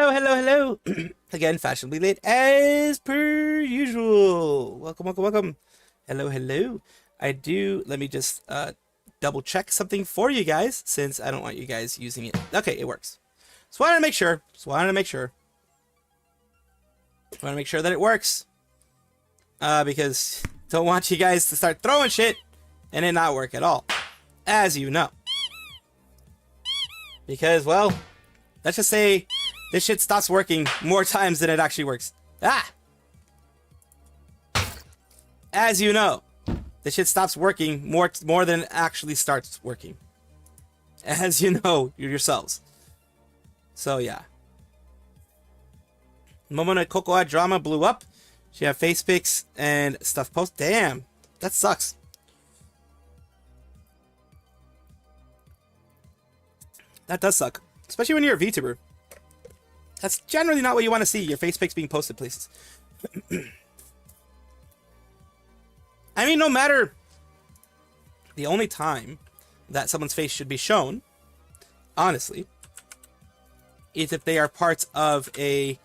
Hello, hello, hello. Again, fashionably late as per usual. Welcome, welcome, welcome. Hello, hello. Let me just double check something for you guys since I don't want you guys using it. Okay, it works. Just wanted to make sure. Want to make sure that it works. Because don't want you guys to start throwing shit and it not work at all. As you know. Because, well, let's just say this shit stops working more times than it actually works. As you know, this shit stops working more than it actually starts working. As you know yourselves. So yeah. Momona Cocoa drama blew up. She had face pics and stuff post. Damn, that sucks. That does suck, especially when you're a VTuber. That's generally not what you want to see, your face pics being posted places. I mean, no matter... The only time that someone's face should be shown, honestly, is if they are parts of a...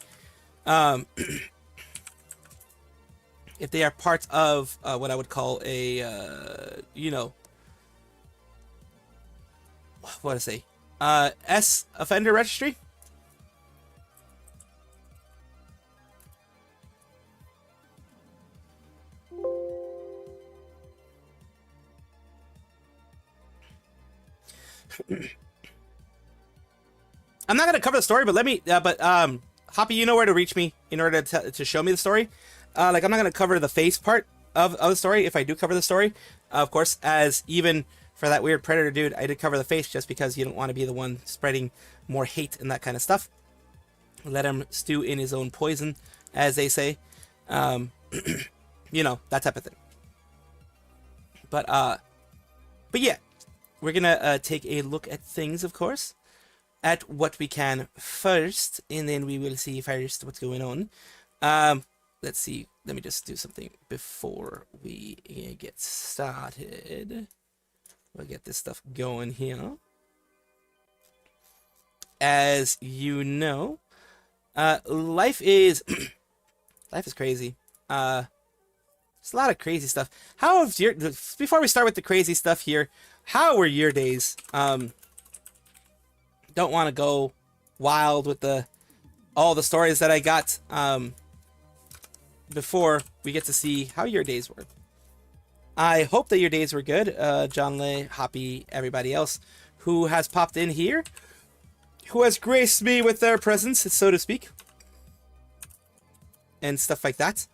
if they are parts of what I would call a, you know... What to say? S offender registry? I'm not gonna cover the story, but let me. Hoppy, you know where to reach me in order to show me the story. Like I'm not gonna cover the face part of the story. If I do cover the story, of course, as even for that weird predator dude, I did cover the face just because you don't want to be the one spreading more hate and that kind of stuff. Let him stew in his own poison, as they say. You know, that type of thing. But yeah. We're gonna take a look at things, of course, at what we can first, and then we will see first what's going on. Let's see. Let me just do something before we get started. We'll get this stuff going here. As you know, life is life is crazy. It's a lot of crazy stuff. How have your... Before we start with the crazy stuff here, how were your days? Don't want to go wild with all the stories that I got before we get to see how your days were. I hope that your days were good. John Lay, Hoppy, everybody else who has popped in here, who has graced me with their presence, so to speak, and stuff like that.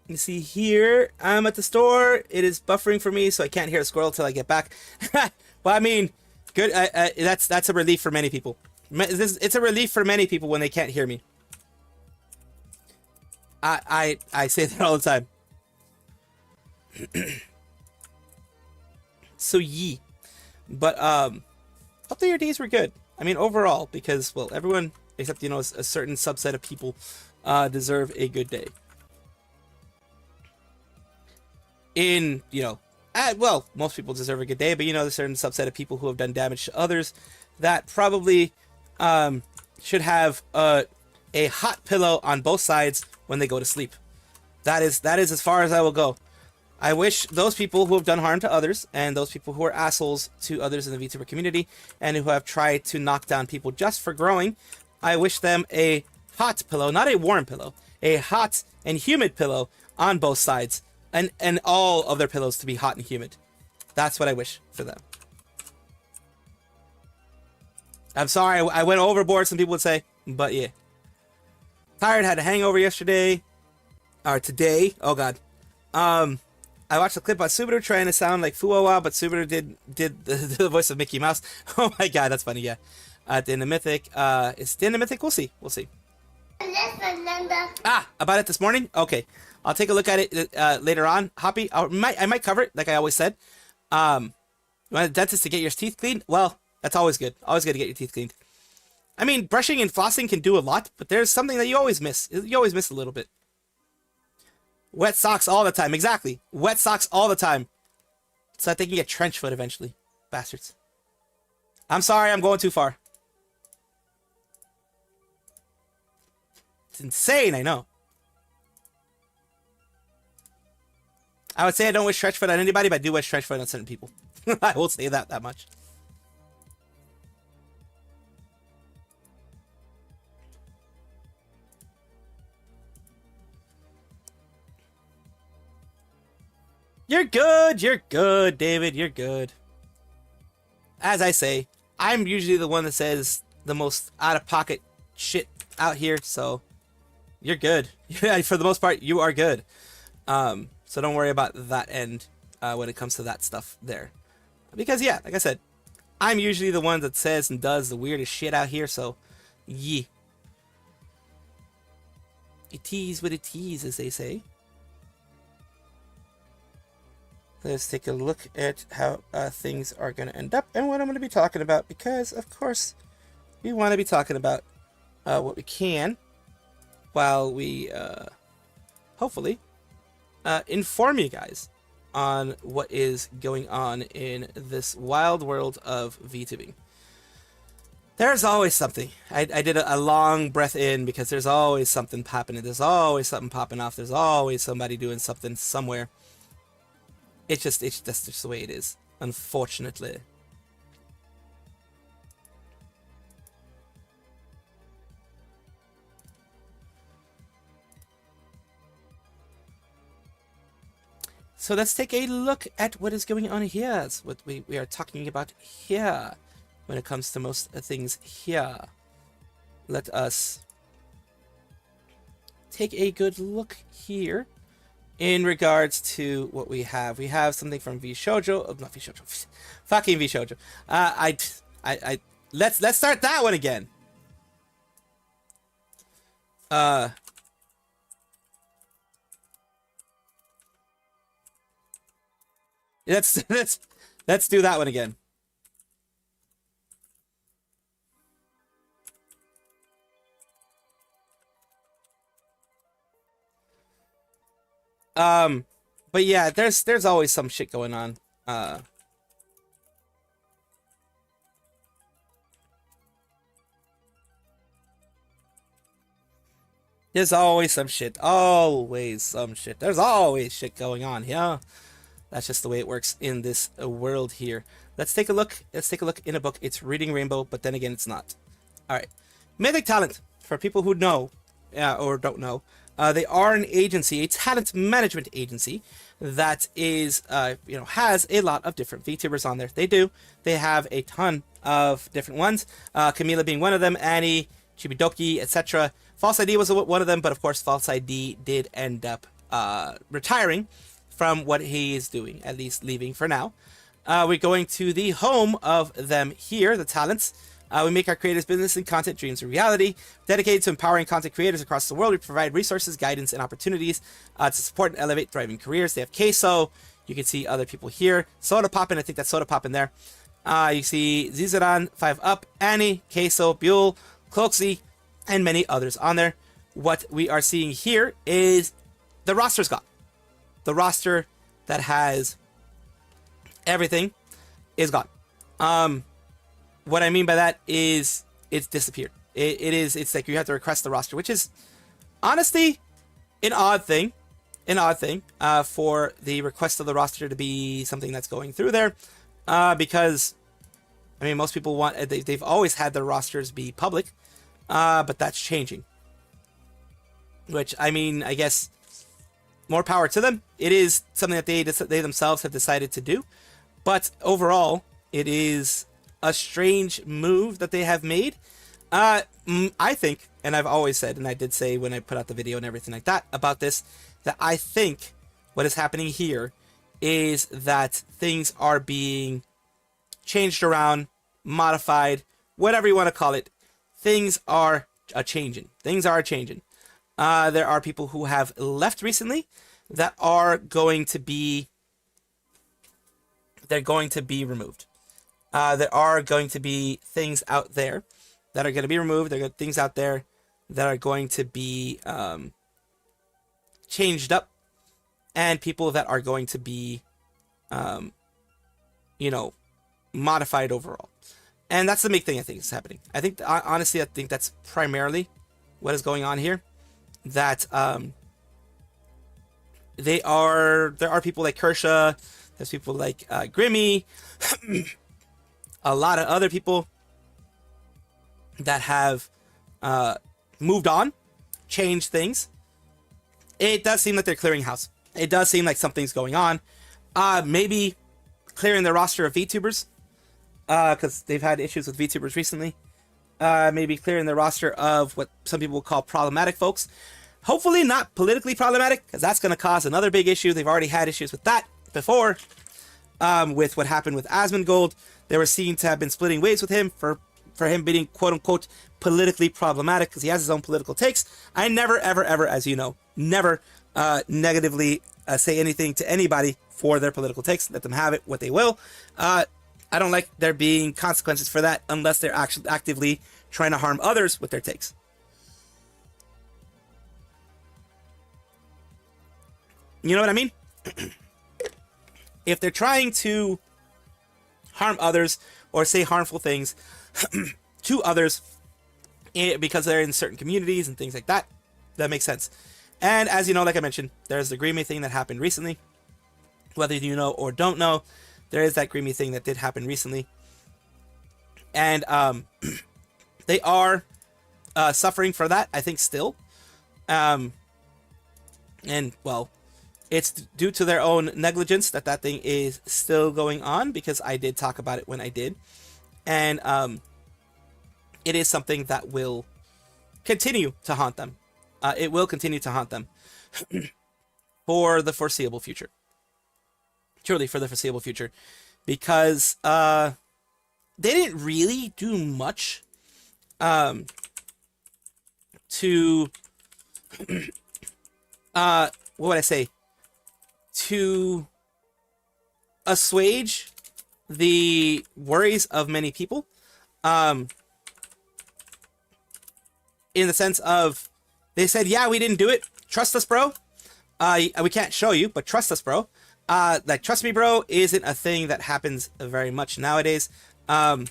You see here, I'm at the store. It is buffering for me, so I can't hear a squirrel till I get back. Well, I mean, good. That's a relief for many people. It's a relief for many people when they can't hear me. I say that all the time. So ye, but hope that your days were good. I mean, overall, because well, everyone except a certain subset of people deserve a good day. Well, most people deserve a good day, but there's a certain subset of people who have done damage to others that probably should have a hot pillow on both sides when they go to sleep. That is as far as I will go. I wish those people who have done harm to others and those people who are assholes to others in the VTuber community and who have tried to knock down people just for growing, I wish them a hot pillow, not a warm pillow, a hot and humid pillow on both sides. And all of their pillows to be hot and humid. That's what I wish for them. I'm sorry, I went overboard, some people would say. But yeah. Tired, had a hangover yesterday. Or today. Oh god. I watched a clip on Subaru trying to sound like Fuwawa, but Subaru did the voice of Mickey Mouse. Oh my god, that's funny, yeah. At the end of Mythic. Is the end of Mythic? We'll see. We'll see. About it this morning? Okay. I'll take a look at it later on. Hoppy, I might cover it, like I always said. You want a dentist to get your teeth cleaned? Well, that's always good. Always good to get your teeth cleaned. I mean, brushing and flossing can do a lot, but there's something that you always miss. You always miss a little bit. Wet socks all the time. Exactly. Wet socks all the time. So that they can get trench foot eventually. Bastards. I'm sorry, I'm going too far. It's insane, I know. I would say I don't wish trench foot on anybody, but I do wish trench foot on certain people. I will say that much. You're good, David, you're good. As I say, I'm usually the one that says the most out-of-pocket shit out here, so you're good. For the most part, you are good. So don't worry about that end when it comes to that stuff there. Because, yeah, like I said, I'm usually the one that says and does the weirdest shit out here, so, yeah. It is what it is, as they say. Let's take a look at how things are going to end up and what I'm going to be talking about, because, of course, we want to be talking about what we can while we, hopefully, inform you guys on what is going on in this wild world of VTubing. There's always something. I did a long breath in because there's always something happening. There's always something popping off. There's always somebody doing something somewhere. That's just the way it is, unfortunately. So let's take a look at what is going on here. It's what we are talking about here when it comes to most things here. Let us take a good look here in regards to what we have. We have something from VShojo. Oh, not VShojo. Fucking VShojo. Let's start that one again. Let's do that one again. But yeah, there's always some shit going on. There's always some shit. Always some shit. There's always shit going on, yeah. That's just the way it works in this world here. Let's take a look. Let's take a look in a book. It's Reading Rainbow, but then again, it's not. All right. Mythic talent. For people who know, or don't know, They are an agency, a talent management agency that is, has a lot of different VTubers on there. They do. They have a ton of different ones. Camila being one of them, Annie, Chibidoki, etc. False ID was one of them, but of course, False ID did end up retiring from what he is doing, at least leaving for now. We're going to the home of them here, the talents. We make our creators' business and content dreams a reality. Dedicated to empowering content creators across the world, we provide resources, guidance, and opportunities to support and elevate thriving careers. They have Queso. You can see other people here. Soda Poppin', I think that's Soda Poppin' there. You see Zizaran, 5 Up, Annie, Queso, Buell, Cloxy, and many others on there. What we are seeing here is the roster's gone. The roster that has everything is gone. What I mean by that is it's disappeared. It's like you have to request the roster, which is honestly an odd thing for the request of the roster to be something that's going through there, because I mean, most people want, they've always had their rosters be public, but that's changing, which, I mean, I guess more power to them. It is something that they themselves have decided to do, but overall it is a strange move that they have made. I think, and I've always said, and I did say when I put out the video and everything like that about this, that I think what is happening here is that things are being changed around, modified, whatever you want to call it. Things are changing. Things are changing. There are people who have left recently that are going to be, they're going to be removed. There are going to be things out there that are going to be removed. There are things out there that are going to be changed up, and people that are going to be, modified overall. And that's the big thing I think is happening. I think, honestly, I think that's primarily what is going on here. That there are people like Kershaw, there's people like Grimmy, a lot of other people that have moved on, changed things. It does seem like they're clearing house. It does seem like something's going on. Maybe clearing the roster of VTubers, because they've had issues with VTubers recently. Maybe clearing the roster of what some people will call problematic folks. Hopefully not politically problematic, because that's going to cause another big issue. They've already had issues with that before. With what happened with Asmongold, they were seen to have been splitting ways with him for him being quote-unquote politically problematic, because he has his own political takes. I never, ever, ever, as you know, never negatively say anything to anybody for their political takes. Let them have it what they will. I don't like there being consequences for that unless they're actually actively trying to harm others with their takes. You know what I mean? If they're trying to harm others or say harmful things to others because they're in certain communities and things like that, that makes sense. And as you know, like I mentioned, there's the Greemy thing that happened recently. Whether you know or don't know, there is that Greemy thing that did happen recently. And they are suffering for that, I think, still. And, well, it's due to their own negligence that thing is still going on, because I did talk about it when I did. And it is something that will continue to haunt them. It will continue to haunt them for the foreseeable future. Truly, for the foreseeable future. Because they didn't really do much to... what would I say? To assuage the worries of many people, in the sense of, they said, yeah, we didn't do it, trust us, bro. We can't show you, but trust us, bro. Like, trust me, bro, isn't a thing that happens very much nowadays. And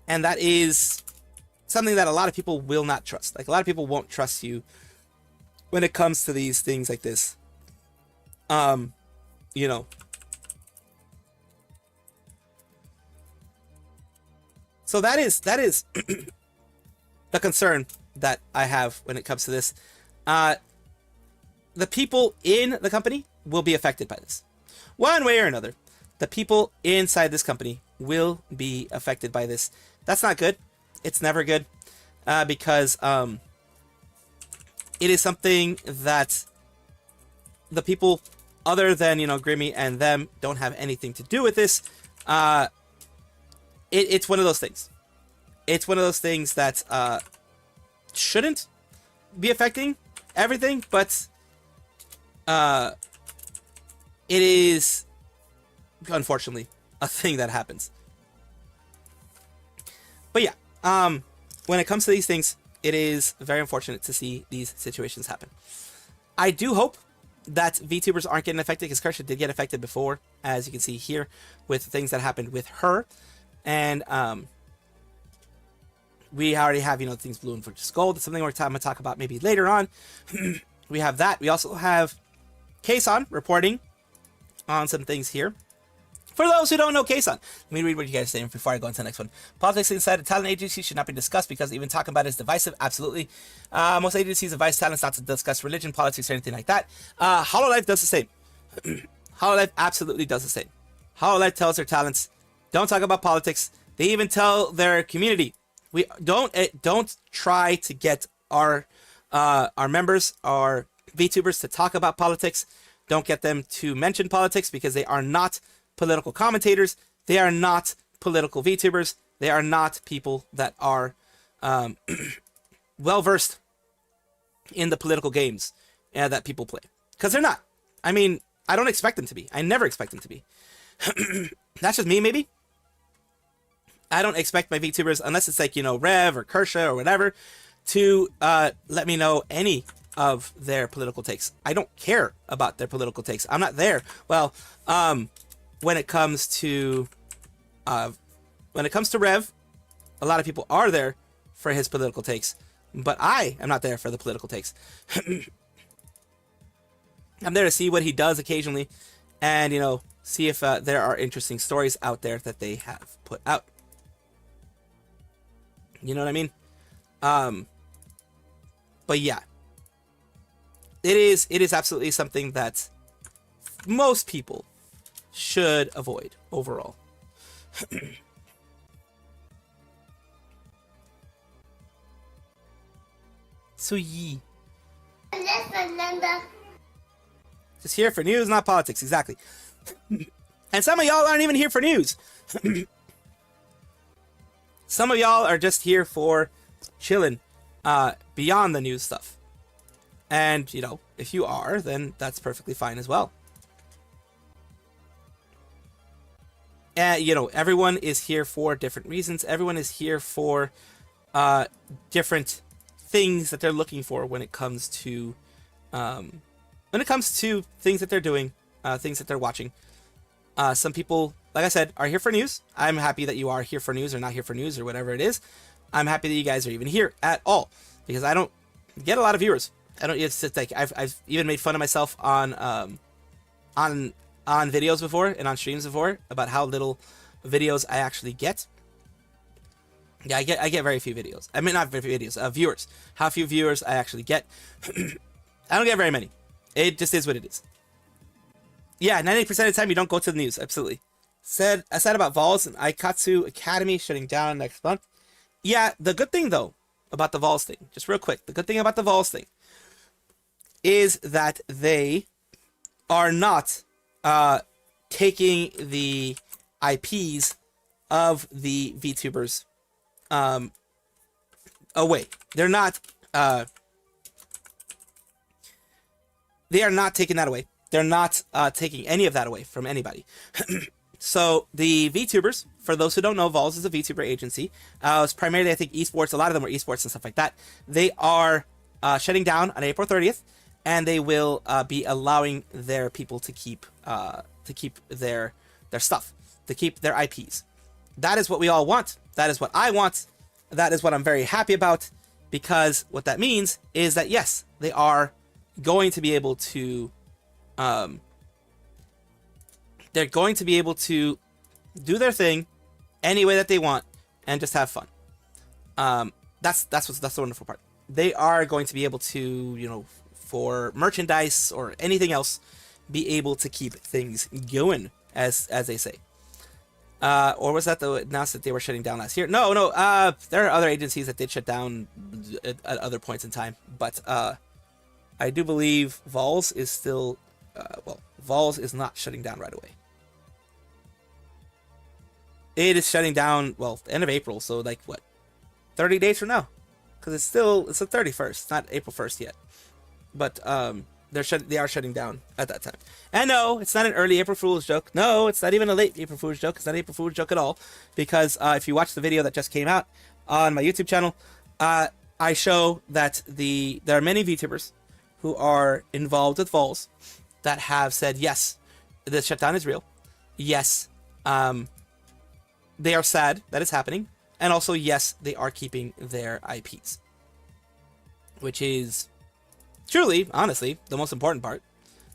that is something that a lot of people will not trust. Like, a lot of people won't trust you when it comes to these things like this. You know. So that is the concern that I have when it comes to this. The people in the company will be affected by this. One way or another, the people inside this company will be affected by this. That's not good. It's never good because it is something that the people other than, Grimmy and them don't have anything to do with this. It's one of those things. It's one of those things that shouldn't be affecting everything, but it is, unfortunately, a thing that happens. But yeah, when it comes to these things, it is very unfortunate to see these situations happen. I do hope that VTubers aren't getting affected, because Kersha did get affected before, as you can see here, with things that happened with her. And we already have, things blue and just gold. It's something we're going to talk about maybe later on. We have that. We also have Kason reporting on some things here. For those who don't know Kason, let me read what you guys are saying before I go into the next one. Politics inside a talent agency should not be discussed because even talking about it is divisive. Absolutely. Most agencies advise talents not to discuss religion, politics, or anything like that. Hololive does the same. Hololive absolutely does the same. Hololive tells their talents, don't talk about politics. They even tell their community, we don't try to get our members, our VTubers, to talk about politics. Don't get them to mention politics because they are not political commentators. They are not political VTubers. They are not people that are well versed in the political games that people play, because they're not. I mean, I don't expect them to be. I never expect them to be. That's just me, maybe. I don't expect my VTubers, unless it's like, Rev or Kersha or whatever, to let me know any of their political takes. I don't care about their political takes. I'm not there. Well, when it comes to Rev, a lot of people are there for his political takes, but I am not there for the political takes. I'm there to see what he does occasionally, and see if there are interesting stories out there that they have put out. You know what I mean? But yeah, it is absolutely something that most people should avoid overall. So just here for news, not politics. Exactly. And some of y'all aren't even here for news. Some of y'all are just here for chilling beyond the news stuff. And, if you are, then that's perfectly fine as well. And, everyone is here for different reasons. Everyone is here for different things that they're looking for when it comes to things that they're doing, things that they're watching. Some people, like I said, are here for news. I'm happy that you are here for news or not here for news or whatever it is. I'm happy that you guys are even here at all, because I don't get a lot of viewers. I don't. It's like I've even made fun of myself on videos before and on streams before about how little videos I actually get. Yeah, I get very few videos. I mean, not very few videos. Viewers. How few viewers I actually get. I don't get very many. It just is what it is. Yeah, 90% of the time you don't go to the news. Absolutely. I said about Vols and Aikatsu Academy shutting down next month. Yeah, the good thing though about the Vols thing, just real quick, the good thing about the Vols thing is that they are not taking the IPs of the VTubers away. They're not they are not taking that away. They're not taking any of that away from anybody. So the VTubers, for those who don't know, Vols is a VTuber agency. It's primarily, I think, esports. A lot of them are esports and stuff like that. They are shutting down on April 30th, and they will be allowing their people to keep their stuff, to keep their IPs. That is what we all want. That is what I want. That is what I'm very happy about, because what that means is that yes, they are going to be able to they're going to be able to do their thing any way that they want and just have fun. That's the wonderful part. they are going to be able to, you know, for merchandise or anything else, be able to keep things going, as they say. Or was that the announced that they were shutting down last year? No. There are other agencies that did shut down at other points in time, but I do believe Vols is still, Vols is not shutting down right away. It is shutting down, well, end of April, so like what, 30 days from now? Because it's the 31st, not April 1st yet. But they are shutting down at that time. And no, it's not an early April Fool's joke. No, it's not even a late April Fool's joke. It's not an April Fool's joke at all. Because if you watch the video that just came out on my YouTube channel, I show that there are many VTubers who are involved with Vols that have said, yes, the shutdown is real. Yes, they are sad that it's happening. And also, yes, they are keeping their IPs. Which is truly, honestly, the most important part.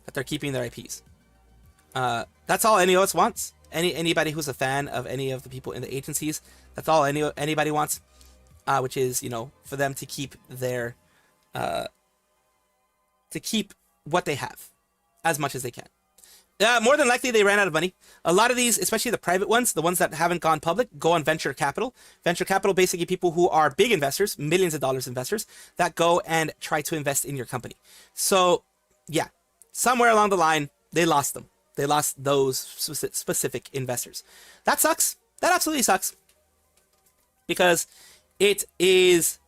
That they're keeping their IPs. That's all any of us wants. Anybody who's a fan of any of the people in the agencies, that's all anybody wants. Which is, you know, for them to keep their... to keep what they have. As much as they can. More than likely, they ran out of money. A lot of these, especially the private ones, the ones that haven't gone public, go on venture capital. Venture capital, basically people who are big investors, millions of dollars investors, that go and try to invest in your company. So, yeah, somewhere along the line, they lost them. They lost those specific investors. That sucks. That absolutely sucks. Because it is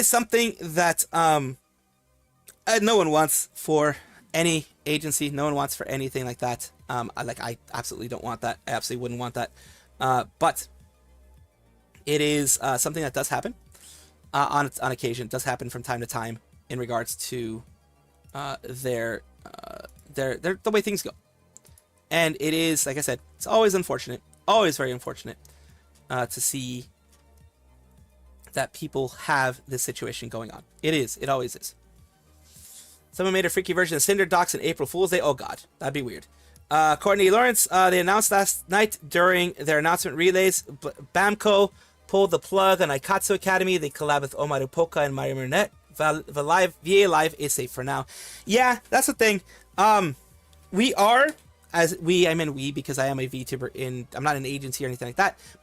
something that no one wants for any agency. No one wants for anything like that. I absolutely don't want that. I absolutely wouldn't want that. But it is something that does happen on occasion. It does happen from time to time in regards to the way things go. And it is, like I said, it's always unfortunate, always very unfortunate to see that people have this situation going on. It is. It always is. Someone made a freaky version of Cinder Docs in April Fool's Day. Oh, God. That'd be weird. Courtney Lawrence, they announced last night during their announcement relays, Bamco pulled the plug on Aikatsu Academy. They collab with Omaru Poka and Mario Marinette. VA Live is safe for now. Yeah, that's the thing. We are, I mean we, because I am a VTuber I'm not an agency or anything like that, but